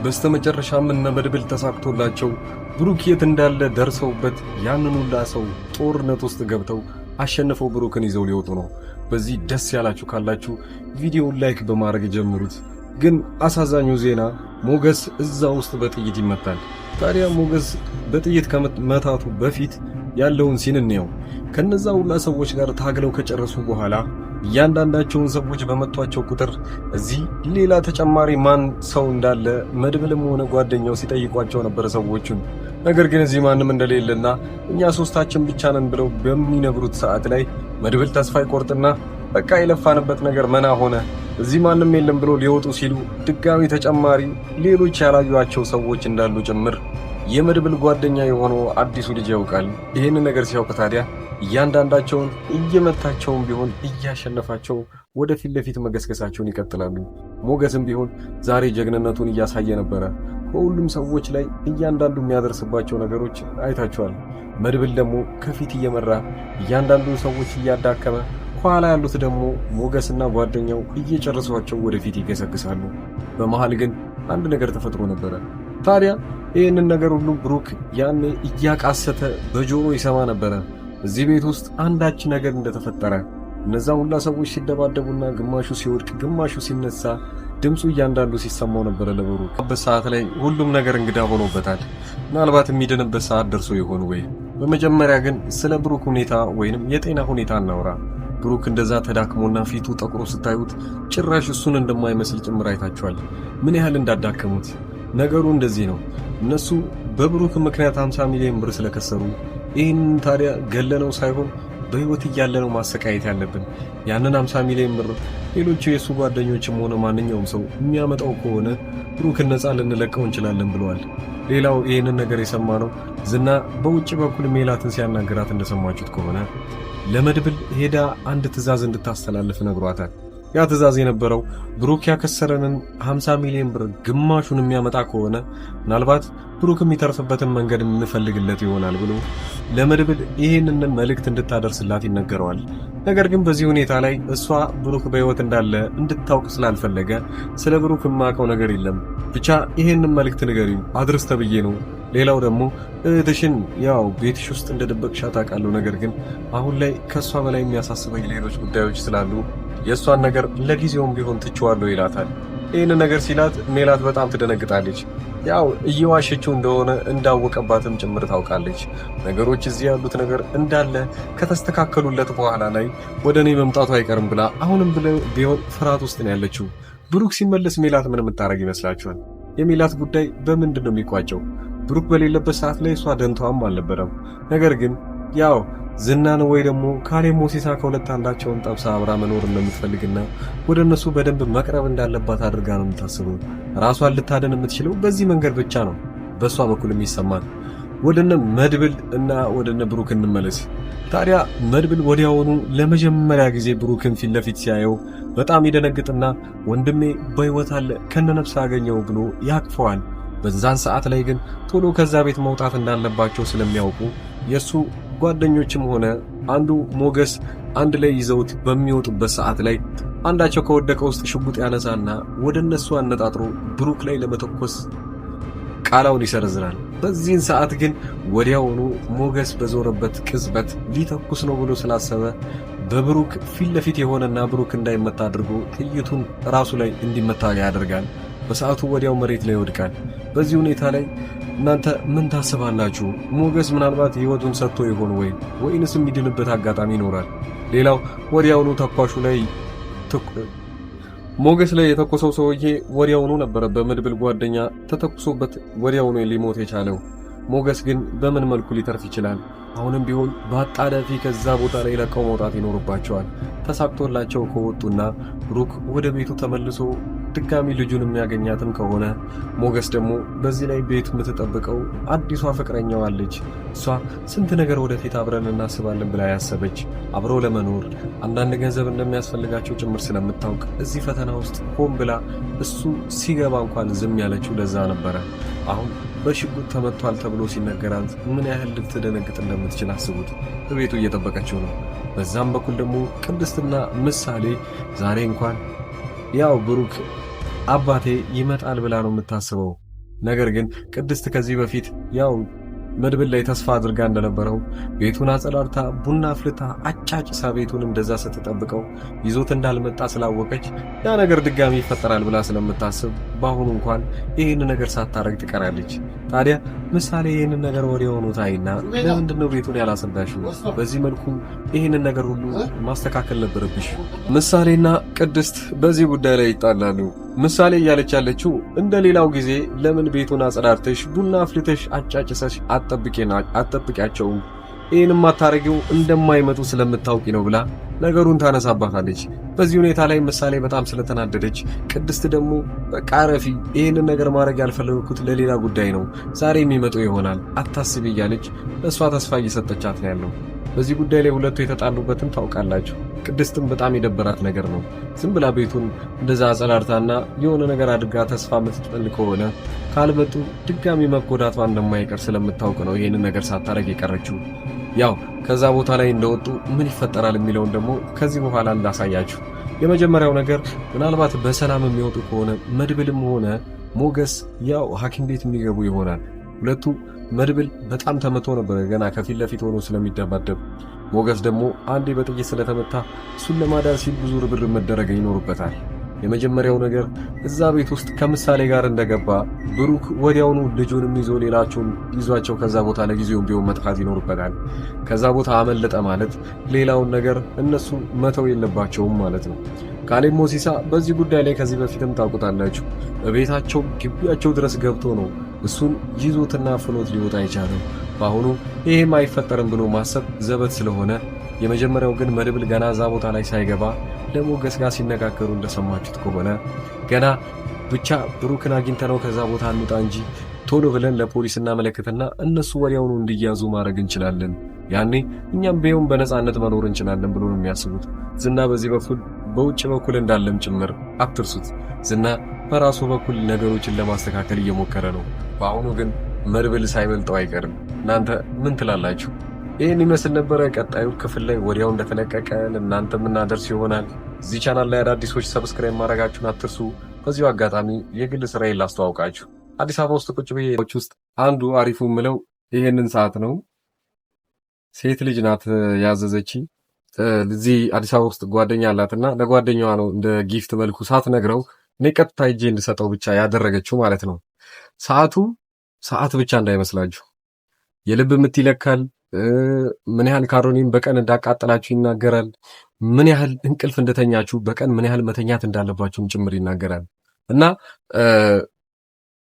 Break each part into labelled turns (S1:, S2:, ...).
S1: በስተመጨረሻም እነ መድብል ተሳክቶላቸው ብሩክ የት እንዳለ ደርሰውበት ያንን ሁላ ሰው ጦርነት ውስጥ ገብተው አሸንፈው ብሩክን ይዘው ሊወጡ ነው። በዚህ ደስ ያላችሁ ካላችሁ ቪዲዮውን ላይክ በማድረግ ጀምሩት። ግን አሳዛኙ ዜና ሞገስ እዛ ውስጥ በጥይት ይመታል። ታዲያ ሞገስ በጥይት ከመታቱ በፊት ያለውን ሲን እንየው። ከነዛ ሁላ ሰዎች ጋር ታግለው ከጨረሱ በኋላ እያንዳንዳቸውን ሰዎች በመቷቸው ቁጥር እዚህ ሌላ ተጨማሪ ማን ሰው እንዳለ መድብልም ሆነ ጓደኛው ሲጠይቋቸው ነበር ሰዎቹን። ነገር ግን እዚህ ማንም እንደሌለና እኛ ሶስታችን ብቻ ነን ብለው በሚነግሩት ሰዓት ላይ መድብል ተስፋ ይቆርጥና በቃ የለፋንበት ነገር መና ሆነ፣ እዚህ ማንም የለም ብሎ ሊወጡ ሲሉ ድጋሚ ተጨማሪ ሌሎች ያላዩአቸው ሰዎች እንዳሉ ጭምር የመድብል ጓደኛ የሆነው አዲሱ ልጅ ያውቃል። ይህንን ነገር ሲያውቅ ታዲያ እያንዳንዳቸውን እየመታቸውም ቢሆን እያሸነፋቸው ወደፊት ለፊት መገስገሳቸውን ይቀጥላሉ። ሞገስም ቢሆን ዛሬ ጀግንነቱን እያሳየ ነበረ። በሁሉም ሰዎች ላይ እያንዳንዱ የሚያደርስባቸው ነገሮች አይታቸዋል። መድብል ደግሞ ከፊት እየመራ እያንዳንዱን ሰዎች እያዳከመ፣ ኋላ ያሉት ደግሞ ሞገስና ጓደኛው እየጨረሷቸው ወደፊት ይገሰግሳሉ። በመሃል ግን አንድ ነገር ተፈጥሮ ነበረ። ታዲያ ይህንን ነገር ሁሉ ብሩክ ያኔ እያቃሰተ በጆሮ ይሰማ ነበረ። እዚህ ቤት ውስጥ አንዳች ነገር እንደተፈጠረ እነዛ ሁላ ሰዎች ሲደባደቡና ግማሹ ሲወድቅ ግማሹ ሲነሳ ድምፁ እያንዳንዱ ሲሰማው ነበረ ለብሩክ። በሰዓት ላይ ሁሉም ነገር እንግዳ ሆኖበታል። ምናልባት የሚድንበት ሰዓት ደርሶ ይሆን ወይ? በመጀመሪያ ግን ስለ ብሩክ ሁኔታ ወይንም የጤና ሁኔታ እናውራ። ብሩክ እንደዛ ተዳክሞና ፊቱ ጠቁሮ ስታዩት ጭራሽ እሱን እንደማይመስል ጭምር አይታችኋል። ምን ያህል እንዳዳከሙት። ነገሩ እንደዚህ ነው። እነሱ በብሩክ ምክንያት 50 ሚሊዮን ብር ስለከሰሩ ይህን ታዲያ ገለነው ሳይሆን በህይወት እያለነው ማሰቃየት ያለብን። ያንን 50 ሚሊዮን ብር ሌሎቹ የሱ ጓደኞችም ሆነ ማንኛውም ሰው የሚያመጣው ከሆነ ብሩክን ነፃ ልንለቀው እንችላለን ብለዋል። ሌላው ይህንን ነገር የሰማነው ዝና በውጭ በኩል ሜላትን ሲያናገራት እንደሰማችሁት ከሆነ ለመድብል ሄዳ አንድ ትዕዛዝ እንድታስተላልፍ ነግሯታል። ያ ትዕዛዝ የነበረው ብሩክ ያከሰረንን 50 ሚሊዮን ብር ግማሹን የሚያመጣ ከሆነ ምናልባት ብሩክ የሚተርፍበትን መንገድ እንፈልግለት ይሆናል ብሎ ለመድብል ይህንን መልእክት እንድታደርስላት ይነገረዋል። ነገር ግን በዚህ ሁኔታ ላይ እሷ ብሩክ በህይወት እንዳለ እንድታውቅ ስላልፈለገ ስለ ብሩክ የማውቀው ነገር የለም፣ ብቻ ይህንን መልእክት ንገሪው አድርስ ተብዬ ነው። ሌላው ደግሞ እህትሽን ያው ቤትሽ ውስጥ እንደደበቅሻት አውቃለሁ፣ ነገር ግን አሁን ላይ ከሷ በላይ የሚያሳስበኝ ሌሎች ጉዳዮች ስላሉ የሷን ነገር ለጊዜውም ቢሆን ትቼዋለሁ ይላታል። ይህን ነገር ሲላት ሜላት በጣም ትደነግጣለች። ያው እየዋሸችው እንደሆነ እንዳወቀባትም ጭምር ታውቃለች። ነገሮች እዚህ ያሉት ነገር እንዳለ ከተስተካከሉለት በኋላ ላይ ወደ እኔ መምጣቱ አይቀርም ብላ አሁንም ቢሆን ፍርሃት ውስጥ ነው ያለችው። ብሩክ ሲመለስ ሜላት ምን የምታረግ ይመስላችኋል? የሜላት ጉዳይ በምንድን ነው የሚቋጨው? ብሩክ በሌለበት ሰዓት ላይ እሷ ደንታዋም አልነበረም። ነገር ግን ያው ዝናን ወይ ደግሞ ካሌብ ሞሲሳ ከሁለት አንዳቸውን ጠብሳ አብራ መኖር እንደምትፈልግና ወደ እነሱ በደንብ መቅረብ እንዳለባት አድርጋ ነው የምታስበው። ራሷን ልታደን የምትችለው በዚህ መንገድ ብቻ ነው በሷ በኩል የሚሰማት። ወደነ መድብል እና ወደነ ብሩክ እንመለስ። ታዲያ መድብል ወዲያውኑ ለመጀመሪያ ጊዜ ብሩክን ፊት ለፊት ሲያየው በጣም ይደነግጥና ወንድሜ በህይወት አለ ከነነፍስ አገኘው ብሎ ያቅፈዋል። በዛን ሰዓት ላይ ግን ቶሎ ከዛ ቤት መውጣት እንዳለባቸው ስለሚያውቁ የሱ ጓደኞችም ሆነ አንዱ ሞገስ አንድ ላይ ይዘውት በሚወጡበት ሰዓት ላይ አንዳቸው ከወደቀ ውስጥ ሽጉጥ ያነሳና ወደ እነሱ አነጣጥሮ ብሩክ ላይ ለመተኮስ ቃላውን ይሰርዝራል። በዚህን ሰዓት ግን ወዲያውኑ ሞገስ በዞረበት ቅጽበት ሊተኩስ ነው ብሎ ስላሰበ በብሩክ ፊት ለፊት የሆነና ብሩክ እንዳይመታ አድርጎ ጥይቱን ራሱ ላይ እንዲመታ ያደርጋል። በሰዓቱ ወዲያው መሬት ላይ ይወድቃል። በዚህ ሁኔታ ላይ እናንተ ምን ታስባላችሁ? ሞገስ ምናልባት ህይወቱን ሰጥቶ ይሆን ወይንስ የሚድንበት አጋጣሚ ይኖራል? ሌላው ወዲያውኑ ተኳሹ ላይ ሞገስ ላይ የተኮሰው ሰውዬ ወዲያውኑ ነበረ በመድብል ጓደኛ ተተኩሶበት ወዲያውኑ ሊሞት የቻለው። ሞገስ ግን በምን መልኩ ሊተርፍ ይችላል? አሁንም ቢሆን በአጣዳፊ ከዛ ቦታ ላይ ለቀው መውጣት ይኖርባቸዋል። ተሳክቶላቸው ከወጡና ብሩክ ወደ ቤቱ ተመልሶ ድጋሚ ልጁን የሚያገኛትም ከሆነ ሞገስ ደግሞ በዚህ ላይ ቤት የምትጠብቀው አዲሷ ፍቅረኛው አለች። እሷ ስንት ነገር ወደፊት አብረን እናስባለን ብላ ያሰበች አብረው ለመኖር አንዳንድ ገንዘብ እንደሚያስፈልጋቸው ጭምር ስለምታውቅ እዚህ ፈተና ውስጥ ሆን ብላ እሱ ሲገባ እንኳን ዝም ያለችው ለዛ ነበረ። አሁን በሽጉጥ ተመቷል ተብሎ ሲነገራት ምን ያህል ልትደነግጥ እንደምትችል አስቡት። በቤቱ እየጠበቀችው ነው። በዛም በኩል ደግሞ ቅድስትና ምሳሌ ዛሬ እንኳን ያው ብሩክ አባቴ ይመጣል ብላ ነው የምታስበው። ነገር ግን ቅድስት ከዚህ በፊት ያው መድብል ላይ ተስፋ አድርጋ እንደነበረው ቤቱን አጸዳርታ ቡና አፍልታ አጫጭሳ ቤቱን እንደዛ ስትጠብቀው ይዞት እንዳልመጣ ስላወቀች ያ ነገር ድጋሚ ይፈጠራል ብላ ስለምታስብ በአሁኑ እንኳን ይህን ነገር ሳታረግ ትቀራለች። ታዲያ ምሳሌ ይህንን ነገር ወዲያውኑ ታይና ለምንድነው ቤቱን ያላጸዳሽው? በዚህ መልኩ ይህንን ነገር ሁሉ ማስተካከል ነበረብሽ። ምሳሌና ቅድስት በዚህ ጉዳይ ላይ ይጣላሉ። ምሳሌ እያለች ያለችው እንደ ሌላው ጊዜ ለምን ቤቱን አጸዳርተሽ ቡና አፍልተሽ አጫጭሰሽ አጠብቂያቸው ይህንም አታረጊው እንደማይመጡ ስለምታውቂ ነው ብላ ነገሩን ታነሳባታለች። በዚህ ሁኔታ ላይ ምሳሌ በጣም ስለተናደደች ቅድስት ደግሞ በቃ ረፊ ይህንን ነገር ማድረግ ያልፈለግኩት ለሌላ ጉዳይ ነው፣ ዛሬ የሚመጡ ይሆናል አታስቢ እያለች እሷ ተስፋ እየሰጠቻት ነው ያለው። በዚህ ጉዳይ ላይ ሁለቱ የተጣሉበትን ታውቃላችሁ። ቅድስትም በጣም የደበራት ነገር ነው። ዝም ብላ ቤቱን እንደዛ አጸዳርታና የሆነ ነገር አድርጋ ተስፋ የምትጥል ከሆነ ካልመጡ ድጋሚ መጎዳቷ እንደማይቀር ስለምታውቅ ነው ይሄንን ነገር ሳታረግ የቀረችው። ያው ከዛ ቦታ ላይ እንደወጡ ምን ይፈጠራል የሚለውን ደግሞ ከዚህ በኋላ እንዳሳያችሁ። የመጀመሪያው ነገር ምናልባት በሰላም የሚወጡ ከሆነ መድብልም ሆነ ሞገስ ያው ሐኪም ቤት የሚገቡ ይሆናል። ሁለቱ መድብል በጣም ተመቶ ነበር ገና ከፊት ለፊት ሆኖ ስለሚደባደብ፣ ሞገስ ደግሞ አንዴ በጥይት ስለተመታ እሱን ለማዳን ሲል ብዙ ርብርብ መደረግ ይኖርበታል። የመጀመሪያው ነገር እዛ ቤት ውስጥ ከምሳሌ ጋር እንደገባ ብሩክ ወዲያውኑ ልጁንም ይዞ ሌላቸውን ይዟቸው ከዛ ቦታ ለጊዜውም ቢሆን መጥፋት ይኖርበታል። ከዛ ቦታ አመለጠ ማለት ሌላውን ነገር እነሱ መተው የለባቸውም ማለት ነው። ካሌብ ሞሲሳ በዚህ ጉዳይ ላይ ከዚህ በፊትም ታውቁታላችሁ፣ በቤታቸው ግቢያቸው ድረስ ገብቶ ነው እሱን ይዞትና ፍኖት ሊወጣ የቻለው። በአሁኑ ይሄም አይፈጠርም ብሎ ማሰብ ዘበት ስለሆነ የመጀመሪያው ግን መድብል ገና እዛ ቦታ ላይ ሳይገባ ለሞገስ ጋር ሲነጋገሩ እንደሰማችሁት ከሆነ ገና ብቻ ብሩክን አግኝተነው ከዛ ቦታ እንውጣ እንጂ ቶሎ ብለን ለፖሊስ እናመለክትና እነሱ ወዲያውኑ እንዲያዙ ማድረግ እንችላለን፣ ያኔ እኛም ቢሆን በነፃነት መኖር እንችላለን ብሎ ነው የሚያስቡት። ዝና በዚህ በኩል በውጭ በኩል እንዳለም ጭምር አትርሱት። ዝና በራሱ በኩል ነገሮችን ለማስተካከል እየሞከረ ነው። በአሁኑ ግን መድብል ሳይበልጠው አይቀርም። እናንተ ምን ትላላችሁ? ይህን ይመስል ነበረ። ቀጣዩ ክፍል ላይ ወዲያው እንደተለቀቀ ለእናንተ የምናደርስ ይሆናል። እዚህ ቻናል ላይ አዳዲሶች ሰብስክራይብ ማድረጋችሁን አትርሱ። በዚሁ አጋጣሚ የግል ስራዬን ላስተዋውቃችሁ። አዲስ አበባ ውስጥ ቁጭ ብዬ ውስጥ አንዱ አሪፉ ምለው ይሄንን ሰዓት ነው። ሴት ልጅ ናት ያዘዘች። እዚህ አዲስ አበባ ውስጥ ጓደኛ አላትና ለጓደኛዋ ነው እንደ ጊፍት መልኩ ሳትነግረው እኔ ቀጥታ ሂጄ እንድሰጠው ብቻ ያደረገችው ማለት ነው። ሰዓቱ ሰዓት ብቻ እንዳይመስላችሁ የልብ ምት ይለካል። ምን ያህል ካሮኒን በቀን እንዳቃጠላችሁ ይናገራል። ምን ያህል እንቅልፍ እንደተኛችሁ፣ በቀን ምን ያህል መተኛት እንዳለባችሁም ጭምር ይናገራል። እና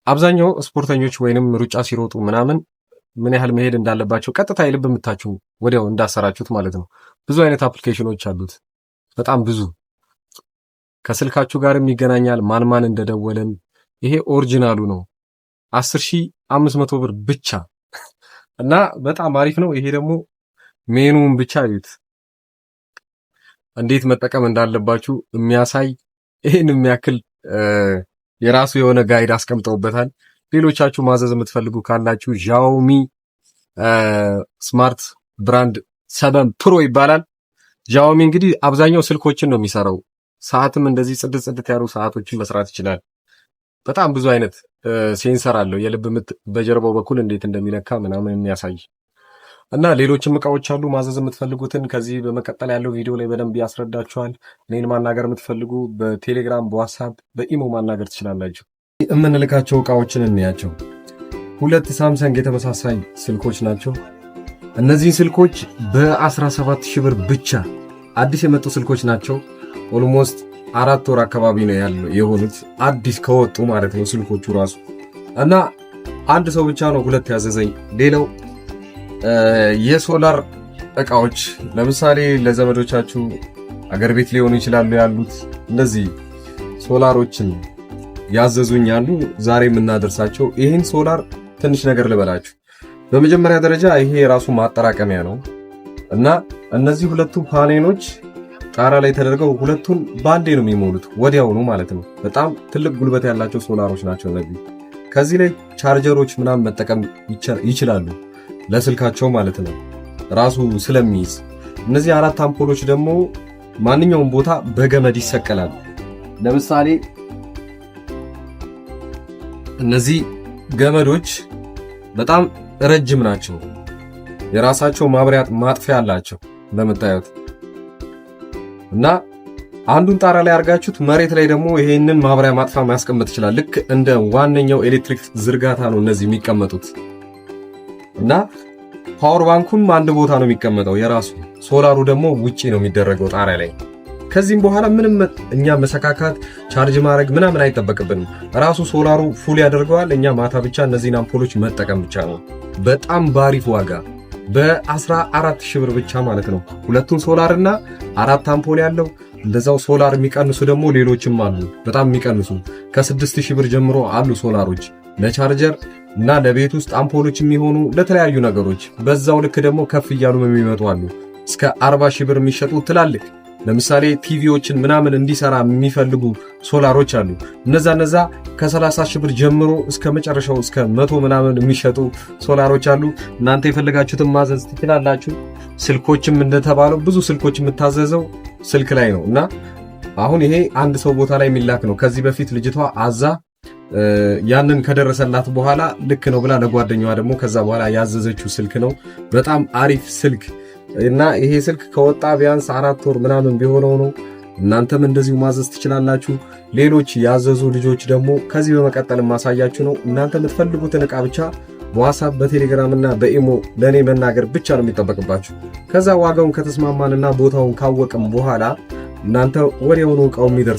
S1: አብዛኛው ስፖርተኞች ወይንም ሩጫ ሲሮጡ ምናምን ምን ያህል መሄድ እንዳለባቸው ቀጥታ የልብ ምታችሁ ወዲያው እንዳሰራችሁት ማለት ነው። ብዙ አይነት አፕሊኬሽኖች አሉት፣ በጣም ብዙ። ከስልካችሁ ጋርም ይገናኛል፣ ማን እንደደወለን። ይሄ ኦሪጂናሉ ነው 10,500 ብር ብቻ እና በጣም አሪፍ ነው። ይሄ ደግሞ ሜኑን ብቻ እዩት፣ እንዴት መጠቀም እንዳለባችሁ የሚያሳይ ይሄን የሚያክል የራሱ የሆነ ጋይድ አስቀምጠውበታል። ሌሎቻችሁ ማዘዝ የምትፈልጉ ካላችሁ ዣኦሚ ስማርት ብራንድ 7 ፕሮ ይባላል። ዣኦሚ እንግዲህ አብዛኛው ስልኮችን ነው የሚሰራው። ሰዓትም እንደዚህ ጽድት ያሉ ሰዓቶችን መስራት ይችላል። በጣም ብዙ አይነት ሴንሰር አለው። የልብ ምት በጀርባው በኩል እንዴት እንደሚለካ ምናምን የሚያሳይ እና ሌሎችም እቃዎች አሉ። ማዘዝ የምትፈልጉትን ከዚህ በመቀጠል ያለው ቪዲዮ ላይ በደንብ ያስረዳችኋል። እኔን ማናገር የምትፈልጉ በቴሌግራም፣ በዋትስአፕ፣ በኢሞ ማናገር ትችላላችሁ። የምንልካቸው እቃዎችን እንያቸው። 2 ሳምሰንግ የተመሳሳይ ስልኮች ናቸው። እነዚህ ስልኮች በ17,000 ብር ብቻ አዲስ የመጡ ስልኮች ናቸው። ኦልሞስት 4 ወር አካባቢ ነው ያለው የሆኑት አዲስ ከወጡ ማለት ነው ስልኮቹ ራሱ። እና አንድ ሰው ብቻ ነው 2 ያዘዘኝ። ሌላው የሶላር እቃዎች ለምሳሌ ለዘመዶቻችሁ አገር ቤት ሊሆኑ ይችላሉ ያሉት እንደዚህ ሶላሮችን ያዘዙኝ ያሉ ዛሬ የምናደርሳቸው። ይህን ሶላር ትንሽ ነገር ልበላችሁ። በመጀመሪያ ደረጃ ይሄ የራሱ ማጠራቀሚያ ነው እና እነዚህ ሁለቱ ፓኔሎች ጣራ ላይ ተደርገው ሁለቱን ባንዴ ነው የሚሞሉት ወዲያውኑ ማለት ነው። በጣም ትልቅ ጉልበት ያላቸው ሶላሮች ናቸው እነዚህ። ከዚህ ላይ ቻርጀሮች ምናምን መጠቀም ይችላሉ ለስልካቸው ማለት ነው ራሱ ስለሚይዝ። እነዚህ 4 አምፖሎች ደግሞ ማንኛውም ቦታ በገመድ ይሰቀላሉ። ለምሳሌ እነዚህ ገመዶች በጣም ረጅም ናቸው። የራሳቸው ማብሪያ ማጥፊያ አላቸው እንደምታዩት እና አንዱን ጣራ ላይ አርጋችሁት መሬት ላይ ደግሞ ይሄንን ማብሪያ ማጥፋ ማስቀመጥ ይችላል። ልክ እንደ ዋነኛው ኤሌክትሪክ ዝርጋታ ነው እነዚህ የሚቀመጡት እና ፓወር ባንኩም አንድ ቦታ ነው የሚቀመጠው የራሱ። ሶላሩ ደግሞ ውጪ ነው የሚደረገው ጣሪያ ላይ። ከዚህም በኋላ ምንም እኛ መሰካካት ቻርጅ ማድረግ ምናምን አይጠበቅብንም። ራሱ ሶላሩ ፉል ያደርገዋል። እኛ ማታ ብቻ እነዚህን አምፖሎች መጠቀም ብቻ ነው። በጣም ባሪፍ ዋጋ በ14,000 ብር ብቻ ማለት ነው። ሁለቱን ሶላር እና 4 አምፖል ያለው እንደዛው ሶላር የሚቀንሱ ደግሞ ሌሎችም አሉ። በጣም የሚቀንሱ ከ6,000 ብር ጀምሮ አሉ ሶላሮች ለቻርጀር እና ለቤት ውስጥ አምፖሎች የሚሆኑ ለተለያዩ ነገሮች። በዛው ልክ ደግሞ ከፍ እያሉ የሚመጡ አሉ። እስከ 40,000 ብር የሚሸጡ ትላልቅ ለምሳሌ ቲቪዎችን ምናምን እንዲሰራ የሚፈልጉ ሶላሮች አሉ። እነዛ ከ30,000 ብር ጀምሮ እስከ መጨረሻው እስከ 100 ምናምን የሚሸጡ ሶላሮች አሉ። እናንተ የፈለጋችሁትን ማዘዝ ትችላላችሁ። ስልኮችም እንደተባለው ብዙ ስልኮች የምታዘዘው ስልክ ላይ ነው እና አሁን ይሄ አንድ ሰው ቦታ ላይ የሚላክ ነው። ከዚህ በፊት ልጅቷ አዛ ያንን ከደረሰላት በኋላ ልክ ነው ብላ ለጓደኛዋ ደግሞ ከዛ በኋላ ያዘዘችው ስልክ ነው። በጣም አሪፍ ስልክ እና ይሄ ስልክ ከወጣ ቢያንስ 4 ወር ምናምን ቢሆነው ነው። እናንተም እንደዚሁ ማዘዝ ትችላላችሁ። ሌሎች ያዘዙ ልጆች ደግሞ ከዚህ በመቀጠል ማሳያችሁ ነው። እናንተ የምትፈልጉትን ዕቃ ብቻ በዋትስአፕ በቴሌግራም እና በኢሞ ለኔ መናገር ብቻ ነው የሚጠበቅባችሁ። ከዛ ዋጋውን ከተስማማንና ቦታውን ካወቅም በኋላ እናንተ ወዲያውኑ ዕቃው የሚደርስ